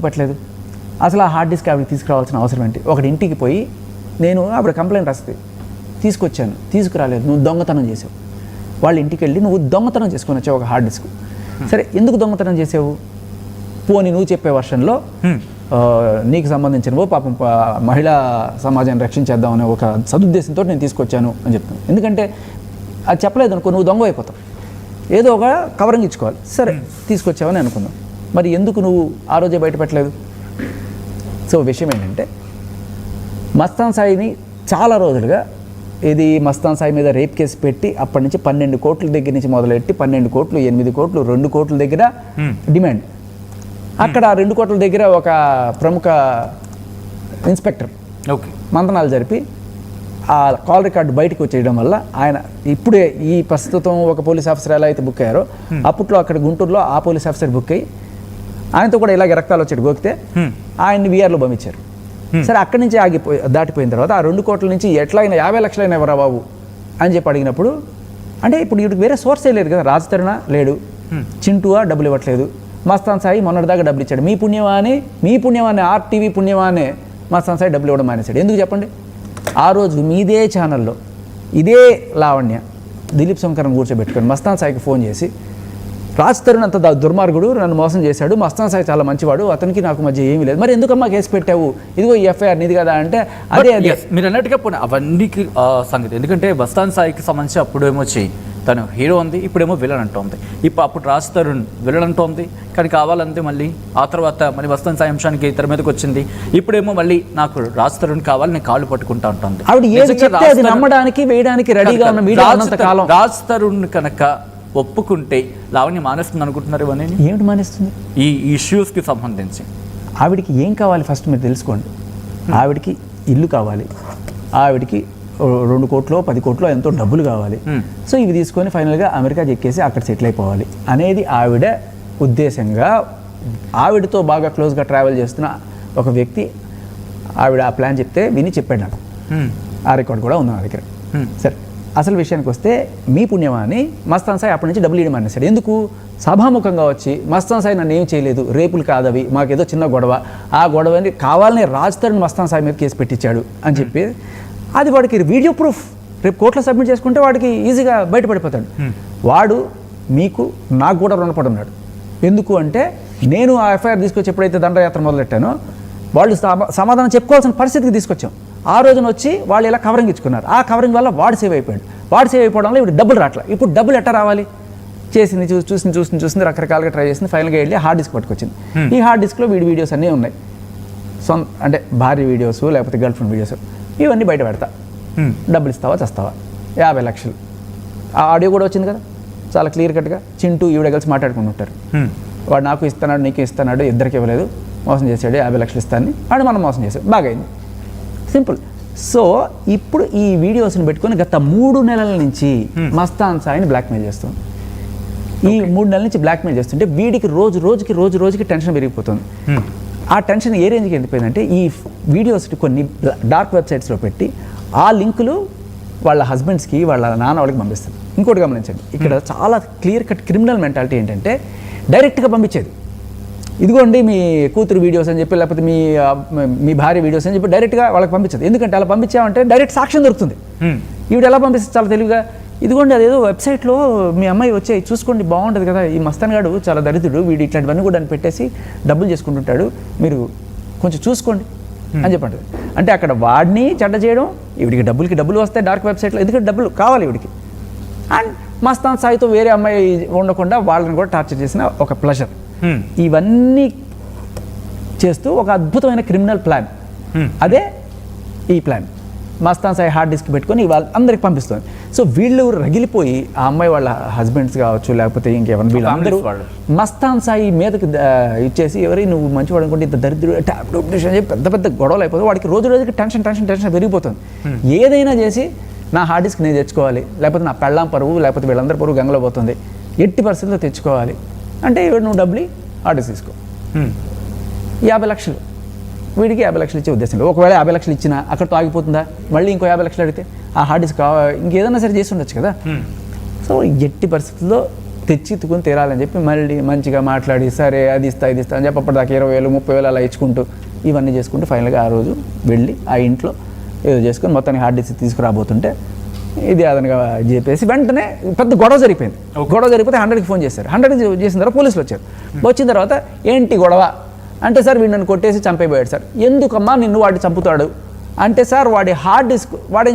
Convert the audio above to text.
పెట్టలేదు. అసలు ఆ హార్డ్ డిస్క్ ఆవిడకి తీసుకురావాల్సిన అవసరం ఏంటి? ఒకటి ఇంటికి పోయి నేను ఆవిడ కంప్లైంట్ రాస్తుంది, తీసుకొచ్చాను, తీసుకురాలేదు, నువ్వు దొంగతనం చేసావు. వాళ్ళ ఇంటికి వెళ్ళి నువ్వు దొంగతనం చేసుకొని వచ్చావు ఒక హార్డ్ డిస్క్. సరే, ఎందుకు దొంగతనం చేసావు? పోనీ నువ్వు చెప్పే వర్షన్లో నీకు సంబంధించినవో పాపం మహిళా సమాజాన్ని రక్షించేద్దామనే ఒక సదుద్దేశంతో నేను తీసుకొచ్చాను అని చెప్తాను. ఎందుకంటే అది చెప్పలేదు అనుకో, నువ్వు దొంగ అయిపోతావు. ఏదో ఒక కవరింగ్ ఇచ్చుకోవాలి. సరే, తీసుకొచ్చావని అనుకుందాం. మరి ఎందుకు నువ్వు ఆ రోజే బయట పెట్టలేదు? సో విషయం ఏంటంటే, మస్తాన్ సాయిని చాలా రోజులుగా ఇది మస్తాన్ సాయి మీద రేప్ కేసు పెట్టి అప్పటి నుంచి 12 కోట్ల దగ్గర నుంచి మొదలెట్టి 12 కోట్లు, 8 కోట్లు, 2 కోట్ల దగ్గర డిమాండ్. అక్కడ 2 కోట్ల దగ్గర ఒక ప్రముఖ ఇన్స్పెక్టర్ మంతనాలు జరిపి ఆ కాల్ రికార్డు బయటకు వచ్చేయడం వల్ల ఆయన ఇప్పుడే ఈ ప్రస్తుతం ఒక పోలీస్ ఆఫీసర్ ఎలా అయితే బుక్ అయ్యారో అప్పట్లో అక్కడ గుంటూరులో ఆ పోలీస్ ఆఫీసర్ బుక్ అయ్యి ఆయనతో కూడా ఇలాగే రక్తాలు వచ్చాడు గోకితే ఆయన్ని వీఆర్లో పంపించారు. సరే, అక్కడి నుంచి దాటిపోయిన తర్వాత ఆ 2 కోట్ల నుంచి ఎట్లయినా 50 లక్షలైనా ఎవరా బాబు అని చెప్పి అడిగినప్పుడు, అంటే ఇప్పుడు వీడికి వేరే సోర్సే లేదు కదా. రాజ్ తరుణ లేడు, చింటూవా డబ్బులు ఇవ్వట్లేదు, మస్తాన్ సాయి మొన్నటిదాకా డబ్బులు ఇచ్చాడు. మీ పుణ్యమానే ఆర్టీవీ పుణ్యమానే మస్తాన్ సాయి డబ్బులు ఇవ్వడం మానేశాడు. ఎందుకు చెప్పండి? ఆ రోజు మీదే ఛానల్లో ఇదే లావణ్య దిలీప్ శంకర్ని కూర్చోబెట్టుకొని మస్తాన్ సాయికి ఫోన్ చేసి, రాజ్ తరుణ్ అంత దుర్మార్గుడు, నన్ను మోసం చేశాడు, మస్తాన్ సాయి చాలా మంచివాడు, అతనికి నాకు మధ్య ఏమీ లేదు, మరి ఎందుకమ్మా కేసు పెట్టావు, ఇదిగో ఈ ఎఫ్ఐఆర్ నీది కదా అంటే అదే మీరు అన్నట్టుగా అవన్నీ సంగతి. ఎందుకంటే మస్తాన్ సాయికి సంబంధించి అప్పుడేమో తను హీరో ఉంది, ఇప్పుడేమో విలన్ అంటోంది. అప్పుడు రాజ్ తరుణ్ విలన్ అంటోంది, కానీ కావాలంటే మళ్ళీ ఆ తర్వాత మళ్ళీ మస్తాన్ సాయి అంశానికి తెర మీదకి వచ్చింది. ఇప్పుడేమో మళ్ళీ నాకు రాజ్ తరుణ్ కావాలి, నేను కాళ్ళు పట్టుకుంటా ఉంటుంది. నమ్మడానికి వేయడానికి రెడీగా ఉన్న రాజ్ తరుణ్ కనుక ఒప్పుకుంటే లావణ్య మానేస్తుంది అనుకుంటున్నారు. ఇవన్నీ ఏమిటి మానేస్తుంది? ఈ ఇష్యూస్కి సంబంధించి ఆవిడికి ఏం కావాలి ఫస్ట్ మీరు తెలుసుకోండి. ఆవిడికి ఇల్లు కావాలి, ఆవిడికి 2 కోట్లో 10 కోట్లో ఎంతో డబ్బులు కావాలి. సో ఇవి తీసుకొని ఫైనల్గా అమెరికా చెక్కేసి అక్కడ సెటిల్ అయిపోవాలి అనేది ఆవిడ ఉద్దేశంగా. ఆవిడతో బాగా క్లోజ్గా ట్రావెల్ చేస్తున్న ఒక వ్యక్తి ఆవిడ ఆ ప్లాన్ చెప్తే విని చెప్పాడు నాకు. ఆ రికార్డ్ కూడా ఉంది నా దగ్గర. సరే, అసలు విషయానికి వస్తే మీ పుణ్యమాని మస్తాన్ సాయి అప్పటి నుంచి డబ్బులు ఇవ్వడం మానేశాడు. ఎందుకు? సభాముఖంగా వచ్చి మస్తాన్ సాయి నన్ను ఏం చేయలేదు, రేపులు కాదవి, మాకేదో చిన్న గొడవ, ఆ గొడవని కావాలని రాజ్ తరుణ్ మస్తాన్ సాయి మీద కేసు పెట్టించాడు అని చెప్పి అది వాడికి వీడియో ప్రూఫ్ రేపు కోర్టులో సబ్మిట్ చేసుకుంటే వాడికి ఈజీగా బయటపడిపోతాడు. వాడు మీకు నాకు కూడా రుణపడి ఉన్నాడు. ఎందుకు అంటే నేను ఆ ఎఫ్ఐఆర్ తీసుకొచ్చి ఎప్పుడైతే దండయాత్ర మొదలెట్టానో వాళ్ళు సమాధానం చెప్పుకోవాల్సిన పరిస్థితికి తీసుకొచ్చాం. ఆ రోజున వచ్చి వాళ్ళు ఇలా కవరింగ్ ఇచ్చుకున్నారు. ఆ కవరింగ్ వల్ల వాడు సేవ్ అయిపోయాడు. వాడు సేవ్ అయిపోవడంలో ఇప్పుడు డబ్బులు రావట్లేదు. ఇప్పుడు డబ్బులు ఎట్లా రావాలి? చేసింది చూసింది రకరకాలుగా ట్రై చేసింది. ఫైనల్గా వెళ్ళి హార్డ్ డిస్క్ పట్టుకొచ్చింది. ఈ హార్డ్ డిస్క్లో వీడియోస్ అన్నీ ఉన్నాయి. అంటే భార్య వీడియోస్ లేకపోతే గర్ల్ ఫ్రెండ్ వీడియోస్ ఇవన్నీ బయట పెడతా, డబ్బులు ఇస్తావా చస్తావా, 50 లక్షలు. ఆ ఆడియో కూడా వచ్చింది కదా, చాలా క్లియర్ కట్గా చింటూ ఈవిడ కలిసి మాట్లాడుకుంటుంటారు. వాడు నాకు ఇస్తున్నాడు, నీకు ఇస్తున్నాడు, ఇద్దరికి ఇవ్వలేదు, మోసం చేశాడు, 50 లక్షలు ఇస్తాను, వాడు మనం మోసం చేశాడు, బాగా అయింది, సింపుల్. సో ఇప్పుడు ఈ వీడియోస్ని పెట్టుకొని గత 3 నెలల నుంచి మస్తాన్ సాయిని బ్లాక్మెయిల్ చేస్తుంది. ఈ 3 నెలల నుంచి బ్లాక్మెయిల్ చేస్తుంటే వీడికి రోజు రోజుకి టెన్షన్ పెరిగిపోతుంది. ఆ టెన్షన్ ఏ రేంజ్కి వెళ్ళిపోయిందంటే ఈ వీడియోస్ కొన్ని డార్క్ వెబ్సైట్స్లో పెట్టి ఆ లింకులు వాళ్ళ హస్బెండ్స్కి వాళ్ళ నాన్న వాళ్ళకి పంపిస్తుంది. ఇంకోటి గమనించండి, ఇక్కడ చాలా క్లియర్ కట్ క్రిమినల్ మెంటాలిటీ ఏంటంటే డైరెక్ట్గా పంపించేది. ఇదిగోండి మీ కూతురు వీడియోస్ అని చెప్పి లేకపోతే మీ భార్య వీడియోస్ అని చెప్పి డైరెక్ట్గా వాళ్ళకి పంపించదు. ఎందుకంటే అలా పంపించామంటే డైరెక్ట్ సాక్ష్యం దొరుకుతుంది. ఈవిడ ఎలా పంపిస్తుంది? చాలా తెలివిగా, ఇదిగోండి అదేదో వెబ్సైట్లో మీ అమ్మాయి వచ్చాయి చూసుకోండి, బాగుంటుంది కదా, ఈ మస్తాన్ గాడు చాలా దరిద్రుడు, వీడు ఇట్లాంటివన్నీ కూడా అని పెట్టేసి డబ్బులు చేసుకుంటుంటాడు, మీరు కొంచెం చూసుకోండి అని చెప్పండి. అంటే అక్కడ వాడిని చెడ్డ చేయడం, ఈవిడికి డబ్బులు వస్తాయి డార్క్ వెబ్సైట్లో, ఎందుకంటే డబ్బులు కావాలి ఈవిడికి. అండ్ మస్తాన్ సాయితో వేరే అమ్మాయి ఉండకుండా వాళ్ళని కూడా టార్చర్ చేసిన ఒక ప్లెజర్. ఇవన్నీ చేస్తూ ఒక అద్భుతమైన క్రిమినల్ ప్లాన్, అదే ఈ plan. Mastan Sai hard disk పెట్టుకొని వాళ్ళందరికి పంపిస్తుంది. సో వీళ్ళు రగిలిపోయి ఆ అమ్మాయి వాళ్ళ హస్బెండ్స్ కావచ్చు లేకపోతే ఇంకెవరు వీళ్ళందరూ మస్తాన్ సాయి మీదకి ఇచ్చేసి, ఎవరి నువ్వు మంచివాడు అనుకుంటే ఇంత దరిద్రుడు అని చెప్పి పెద్ద గొడవలు అయిపోతుంది. వాడికి రోజుకి టెన్షన్ పెరిగిపోతుంది. ఏదైనా చేసి నా హార్డ్ డిస్క్ నేను తెచ్చుకోవాలి, లేకపోతే నా పెళ్ళాం పరువు లేకపోతే వీళ్ళందరి పరువు గంగలో పోతుంది, ఎట్టి పరిస్థితుల్లో తెచ్చుకోవాలి అంటే నువ్వు డబ్బులు హార్డ్ డిస్క్ తీసుకో. 50 లక్షలు వీడికి 50 లక్షలు ఇచ్చే ఉద్దేశం లేదు. ఒకవేళ 50 లక్షలు ఇచ్చినా అక్కడితో ఆగిపోతుందా? మళ్ళీ ఇంకో 50 లక్షలు అడిగితే ఆ హార్డ్ డిస్క్ ఇంకేదైనా సరే చేసి ఉండొచ్చు కదా. సో ఎట్టి పరిస్థితుల్లో తెచ్చిత్తుకుని తీరాలని చెప్పి మళ్ళీ మంచిగా మాట్లాడి సరే అది ఇస్తా ఇది ఇస్తా అని చెప్పి అప్పటిదాకా 20,000 30,000 అలా ఇచ్చుకుంటూ ఇవన్నీ చేసుకుంటూ ఫైనల్గా ఆ రోజు వెళ్ళి ఆ ఇంట్లో ఏదో చేసుకొని మొత్తానికి హార్డ్ డిస్క్ తీసుకురాబోతుంటే ఇది అదనగా చెప్పేసి వెంటనే పెద్ద గొడవ జరిగిపోయింది. గొడవ జరిగిపోతే 100కి ఫోన్ చేశారు. 100కి చేసిన తర్వాత పోలీసులు వచ్చారు. వచ్చిన తర్వాత ఏంటి గొడవ అంటే సార్ వీడు నన్ను కొట్టేసి చంపేపోయాడు సార్. ఎందుకమ్మా నిన్ను వాడు చంపుతాడు అంటే సార్ వాడి హార్డ్ డిస్క్ వాడి